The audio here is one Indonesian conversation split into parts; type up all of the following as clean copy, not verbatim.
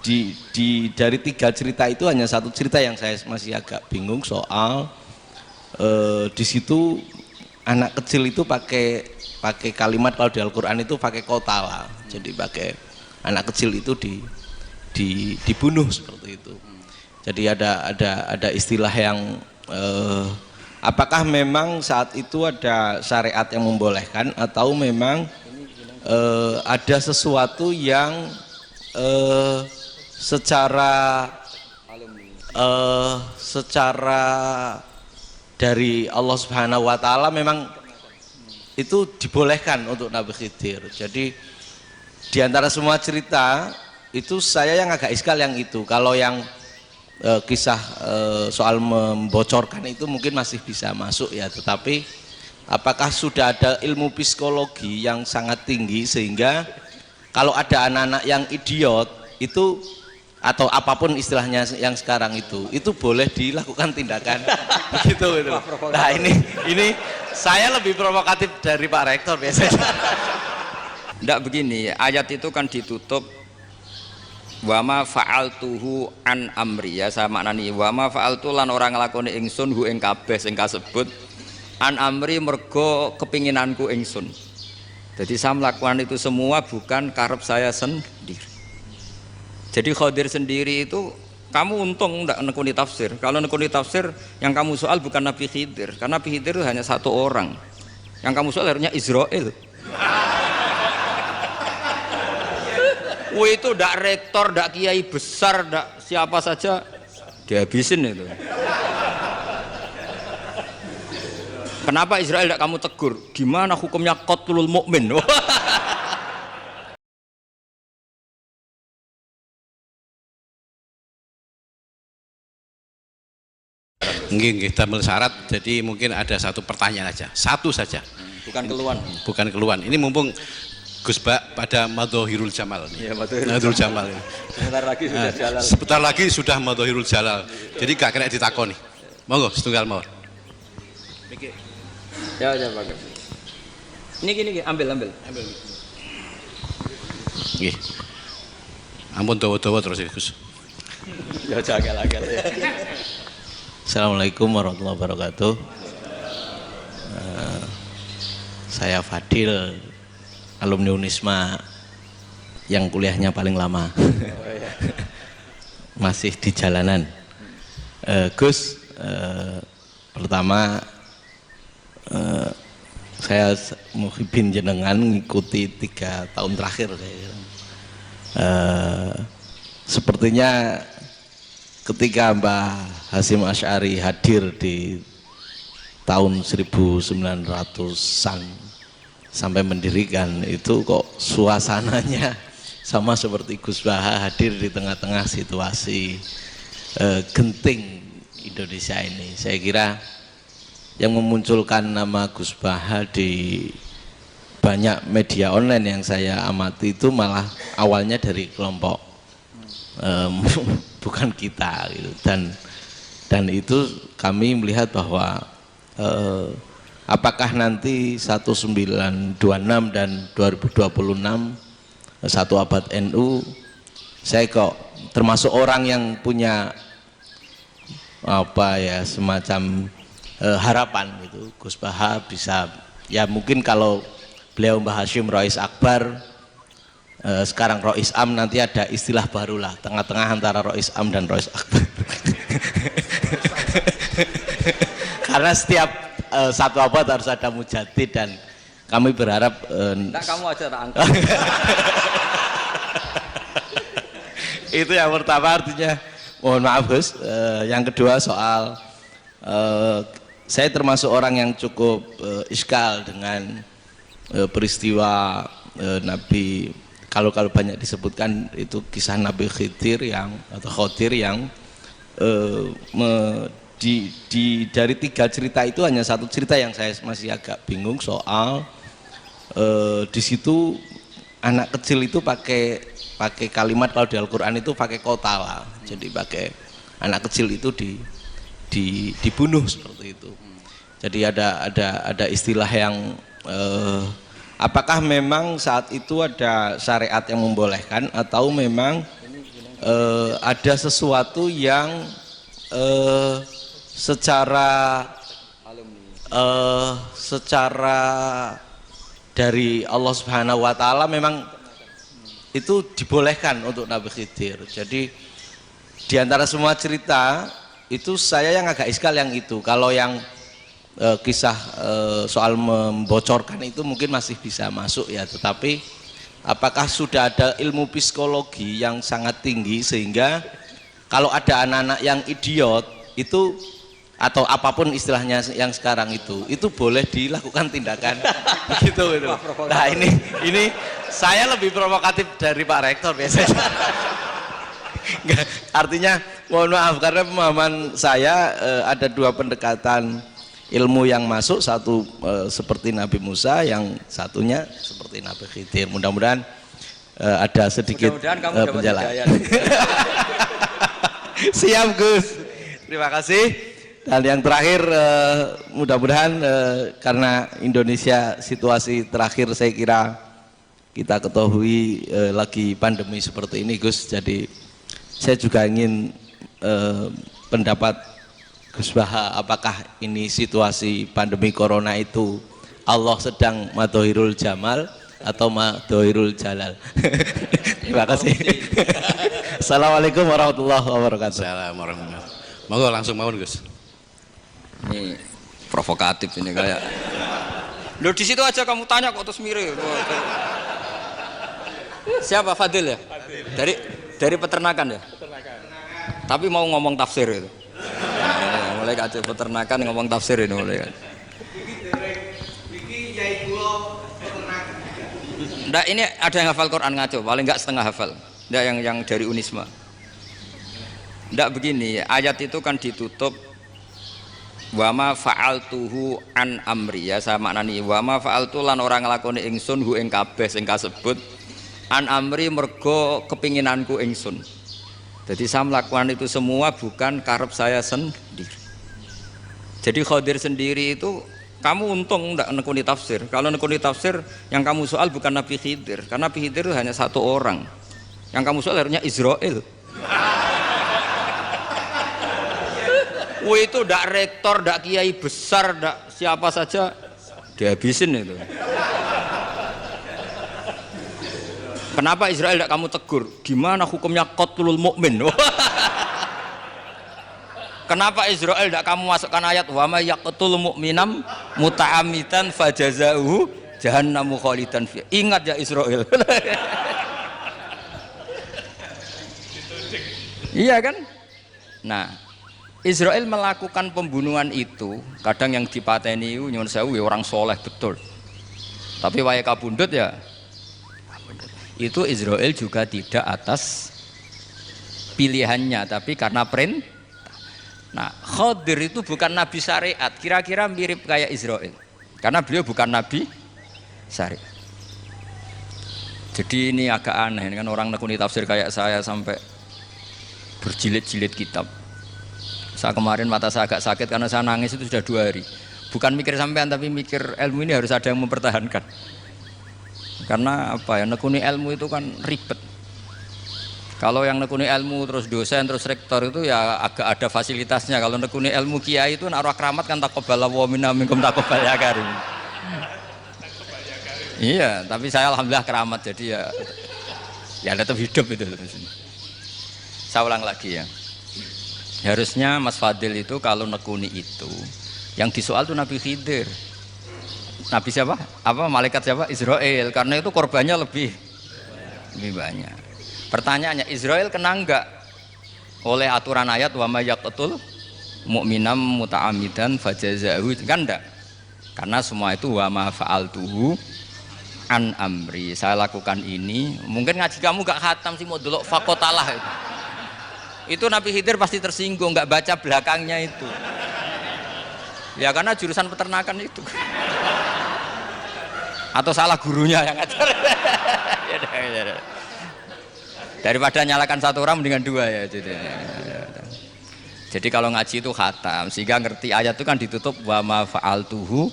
dari 3 cerita itu hanya satu cerita yang saya masih agak bingung soal di situ anak kecil itu pakai kalimat, kalau di Al-Quran itu pakai kotala, jadi pakai anak kecil itu dibunuh seperti itu. Jadi ada istilah yang apakah memang saat itu ada syariat yang membolehkan atau memang ada sesuatu yang secara dari Allah Subhanahu wa taala memang itu dibolehkan untuk Nabi Khidir. Jadi di antara semua cerita itu saya yang agak iskal yang itu. Kalau yang kisah soal membocorkan itu mungkin masih bisa masuk ya, tetapi apakah sudah ada ilmu psikologi yang sangat tinggi sehingga kalau ada anak-anak yang idiot itu atau apapun istilahnya yang sekarang itu boleh dilakukan tindakan begitu itu. Nah ini saya lebih provokatif dari Pak Rektor biasanya. Tidak begini, ayat itu kan ditutup wama fa'altuhu an amri, ya saya maknani wama fa'altu lan orang nglakoni ingsun hu ing kabeh sing kasebut an amri mergo kepinginanku ingsun. Jadi saya melakukan itu semua bukan karep saya sendiri. Jadi Khadir sendiri itu kamu untung tidak nekuni tafsir. Kalau nekuni tafsir yang kamu soal bukan Nabi Khidir, karena Nabi Khidir itu hanya satu orang. Yang kamu soal harusnya Israel. Itu tidak rektor, tidak kiai besar, tidak siapa saja dihabisin itu. Kenapa Israel tidak kamu tegur? Gimana hukumnya qatlul mukmin? Nggih, damel syarat. Jadi mungkin ada satu pertanyaan aja, satu saja. Bukan keluhan. Bukan keluhan. Ini mumpung Gus Bak pada Madhohirul Jamal nih. Ya, Madhohirul Jamal. Sebentar lagi sudah jalal. Sebentar lagi sudah Madhohirul Jalal. Jadi gak kena ditakoni. Monggo setunggal mawon. Ya bagus. Ini gini, ambil. Nggih. Ampun dawa-dawa terus ya Gus. Ya jagal-jagal ya. Assalamualaikum warahmatullahi wabarakatuh. Saya Fadil, alumni Unisma yang kuliahnya paling lama. Masih di jalanan. Gus, pertama saya muhibin jenengan ngikuti 3 tahun terakhir. Sepertinya ketika Mbah Hasyim Asy'ari hadir di tahun 1900-an sampai mendirikan itu kok suasananya sama seperti Gus Baha hadir di tengah-tengah situasi genting Indonesia ini. Saya kira yang memunculkan nama Gus Baha di banyak media online yang saya amati itu malah awalnya dari kelompok bukan kita gitu. Dan itu kami melihat bahwa apakah nanti 1926 dan 2026 satu abad NU, saya kok termasuk orang yang punya apa ya semacam harapan gitu Gus Baha bisa, ya mungkin kalau beliau Mbah Hasyim Rois Akbar, sekarang Rois Am, nanti ada istilah baru lah tengah-tengah antara Rois Am dan Rois Akbar. Karena setiap satu abad harus ada mujadid dan kami berharap Kamu aja tak angkat. itu yang pertama, artinya mohon maaf Gus. Yang kedua soal saya termasuk orang yang cukup iskal dengan peristiwa Nabi, kalau banyak disebutkan itu kisah Nabi Khidir atau Khodir yang dari 3 cerita itu hanya satu cerita yang saya masih agak bingung soal di situ anak kecil itu pakai kalimat, kalau di Al-Quran itu pakai kotala, jadi pakai anak kecil itu dibunuh seperti itu. Jadi ada istilah yang apakah memang saat itu ada syariat yang membolehkan atau memang ada sesuatu yang secara dari Allah Subhanahu wa taala memang itu dibolehkan untuk Nabi Khidir. Jadi di antara semua cerita itu saya yang agak iskal yang itu. Kalau yang kisah soal membocorkan itu mungkin masih bisa masuk ya, tetapi apakah sudah ada ilmu psikologi yang sangat tinggi sehingga kalau ada anak-anak yang idiot itu atau apapun istilahnya yang sekarang itu boleh dilakukan tindakan begitu gitu. Nah ini saya lebih provokatif dari Pak Rektor biasanya. Nggak, artinya mohon maaf karena pemahaman saya ada dua pendekatan ilmu yang masuk, satu seperti Nabi Musa, yang satunya seperti Nabi Khidir. Mudah-mudahan ada sedikit penjelasan. Siap Gus, terima kasih. Dan yang terakhir mudah-mudahan karena Indonesia situasi terakhir saya kira kita ketahui lagi pandemi seperti ini Gus, jadi saya juga ingin pendapat Gus Baha, apakah ini situasi pandemi corona itu Allah sedang madhohirul jamal atau madhohirul jalal? Terima kasih. Assalamualaikum warahmatullahi wabarakatuh. Assalamualaikum warahmatullahi wabarakatuh. Monggo langsung mawon Gus. Ini provokatif ini kayak. Loh di situ aja kamu tanya kok terus mirip. Siapa Fadil ya? Dari peternakan ya? Tapi mau ngomong tafsir itu. Mulai kacau peternakan ngomong tafsir ini mulai. Nggak, ini ada yang hafal Quran ngaco, paling nggak setengah hafal. Nggak yang dari Unisma. Nggak begini, ayat itu kan ditutup wama fa'altuhu an amri, ya saya maknani wama fa'altu lan orang nglakoni ingsun hu ing kabeh sing kasebut an amri mergo kepinginanku ingsun. Jadi saya melakukan itu semua bukan karep saya sendiri. Jadi Khadir sendiri itu kamu untung enggak nekuni tafsir. Kalau nekuni tafsir yang kamu soal bukan Nabi Khidir, karena Nabi Khidir itu hanya satu orang. Yang kamu soal harusnya Israel. Wah itu ndak rektor, ndak kiai besar, ndak siapa saja dihabisin itu. Kenapa Israel ndak kamu tegur? Gimana hukumnya qatlul mukmin? Kenapa Israel ndak kamu masukkan ayat wa may yaqtul mu'minam muta'ammidan fajazauhu jahannamu khalidan fi. Ingat ya Israel. Iya kan? Nah, Israel melakukan pembunuhan itu, kadang yang dipateni nyuwun sewu orang soleh betul. Tapi wae kabundut ya. Itu Israel juga tidak atas pilihannya, tapi karena perintah. Nah, Khadir itu bukan nabi syariat, kira-kira mirip kayak Israel. Karena beliau bukan nabi syariat. Jadi ini agak aneh, ini kan orang nekuni tafsir kayak saya sampai berjilid-jilid kitab. Saya kemarin mata saya agak sakit karena saya nangis itu sudah 2 hari. Bukan mikir sampean tapi mikir ilmu ini harus ada yang mempertahankan. Karena apa ya, nekuni ilmu itu kan ribet. Kalau yang nekuni ilmu terus dosen terus rektor itu ya agak ada fasilitasnya. Kalau nekuni ilmu kiai itu naruh keramat kan taqabbala wa minna minkum taqabbal ya karim. Iya, tapi saya alhamdulillah keramat jadi ya tetap hidup itu. Saya ulang lagi ya. Harusnya Mas Fadil itu kalau nekuni itu yang disoal itu Nabi Khidir. Nabi siapa? Apa malaikat siapa? Israel. Karena itu korbannya lebih banyak. Pertanyaannya, Israel kena enggak oleh aturan ayat wa may yaqtul mu'minam muta'ammidan fajazaahu? Kan enggak. Karena semua itu wa ma fa'altuhu an amri. Saya lakukan ini. Mungkin ngaji kamu enggak khatam sih, mau delok fakotalah itu. Itu Nabi Khidir pasti tersinggung, nggak baca belakangnya itu. Ya karena jurusan peternakan itu. Atau salah gurunya yang ngajar. Daripada nyalakan satu orang mendingan 2 ya. Jadi kalau ngaji itu khatam, sehingga ngerti ayat itu kan ditutup wa ma fa'altuhu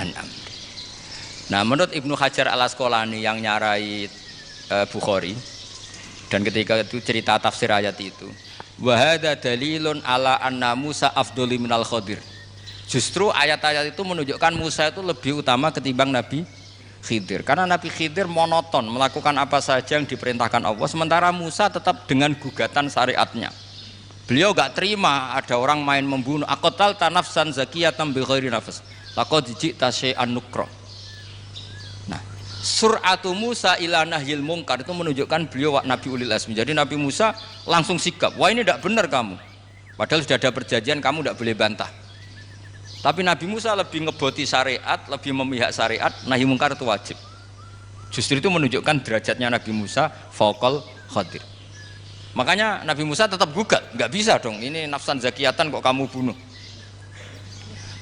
an amri. Nah menurut Ibnu Hajar al Asqalani yang nyarai Bukhari, Dan ketika itu cerita tafsir ayat itu, wa hadza dalilun ala anna Musa afdhali minal Khadir. Justru ayat-ayat itu menunjukkan Musa itu lebih utama ketimbang Nabi Khidir. Karena Nabi Khidir monoton melakukan apa saja yang diperintahkan Allah, sementara Musa tetap dengan gugatan syariatnya. Beliau gak terima ada orang main membunuh. Aqtal tanafsan zakiyatan bi ghairi nafs. Laqad ji'ta syai'an nukra. Nah, sur'atu Musa ila nahyil munkar itu menunjukkan beliau Nabi ulil azmi. Jadi Nabi Musa langsung sikap, wah ini tidak benar kamu. Padahal sudah ada perjanjian, kamu tidak boleh bantah. Tapi Nabi Musa lebih ngeboti syariat, lebih memihak syariat, nahi munkar itu wajib. Justru itu menunjukkan derajatnya Nabi Musa fauqal Khadir. Makanya Nabi Musa tetap gugat, nggak bisa dong, ini nafsan zakiyatan kok kamu bunuh.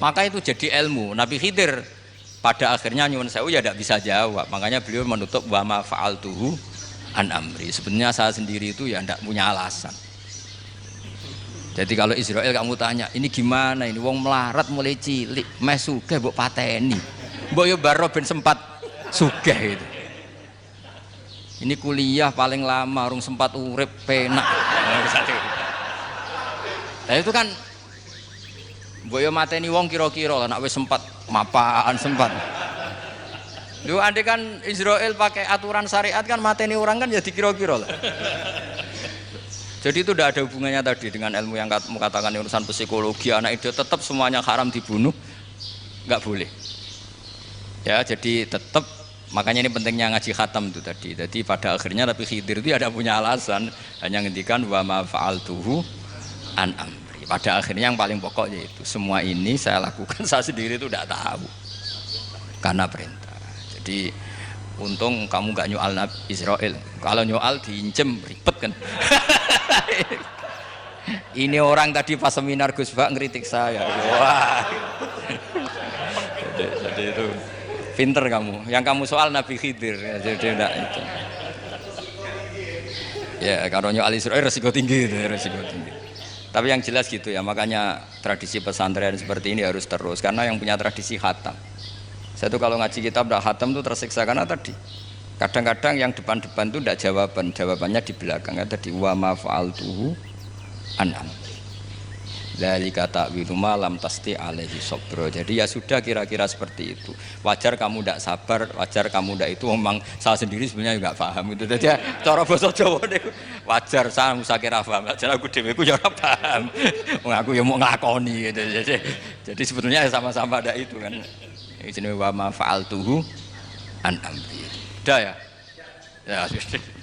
Maka itu jadi ilmu. Nabi Khidir pada akhirnya nyuwun sewu ya tidak bisa jawab. Makanya beliau menutup wa ma fa'altuhu an amri. Sebenarnya saya sendiri itu ya tidak punya alasan. Jadi kalau Israel kamu tanya, ini gimana ini wong melarat mulai cilik, meh sugih mbok pateni. Mbok yo baro ben sempat sugih itu. Ini kuliah paling lama, urung sempat urip penak. Nah itu kan mbok yo mateni wong kira-kira nek wis sempat mapan sempat. Lho andai kan Israel pakai aturan syariat kan mateni orang kan ya dikira-kira lah. Jadi itu tidak ada hubungannya tadi dengan ilmu yang kamu katakan urusan psikologi anak itu tetap semuanya haram dibunuh, nggak boleh. Ya jadi tetap. Makanya ini pentingnya ngaji khatam itu tadi. Jadi pada akhirnya Nabi Khidir itu ada punya alasan, hanya ngendikan wa ma fa'altuhu an amri. Pada akhirnya yang paling pokok yaitu semua ini saya lakukan saya sendiri itu tidak tahu karena perintah. Jadi untung kamu gak nyual Nabi Israel. Kalau nyual diincem ribet kan. Ini orang tadi pas seminar Gus Bak ngeritik saya. Wah. Jadi itu pinter kamu, yang kamu soal Nabi Khidir, jadi enggak itu. Ya kalau nyoal Israel resiko tinggi, resiko tinggi. Tapi yang jelas gitu ya, makanya tradisi pesantren seperti ini harus terus, karena yang punya tradisi khatam. Saya tuh kalau ngaji kitab udah khatam tuh tersiksa karena tadi. Kadang-kadang yang depan-depan tuh enggak jawabannya di belakang. Tadi wa ma fa'altuhu an amri. Dzalika ta'wilu ma lam tasti alaihi sabra. Jadi ya sudah kira-kira seperti itu. Wajar kamu tidak sabar, wajar kamu tidak itu memang saya sendiri sebenarnya enggak paham itu. Jadi cara basa Jawa niku wajar saya musakira paham. Jadi aku dhewe ku ya ora paham. Wong aku ya mau nglakoni gitu. Jadi sebetulnya sama-sama ada itu kan. Ini jenenge wa ma fa'altuhu an amri. Udah ya? Ya sudah.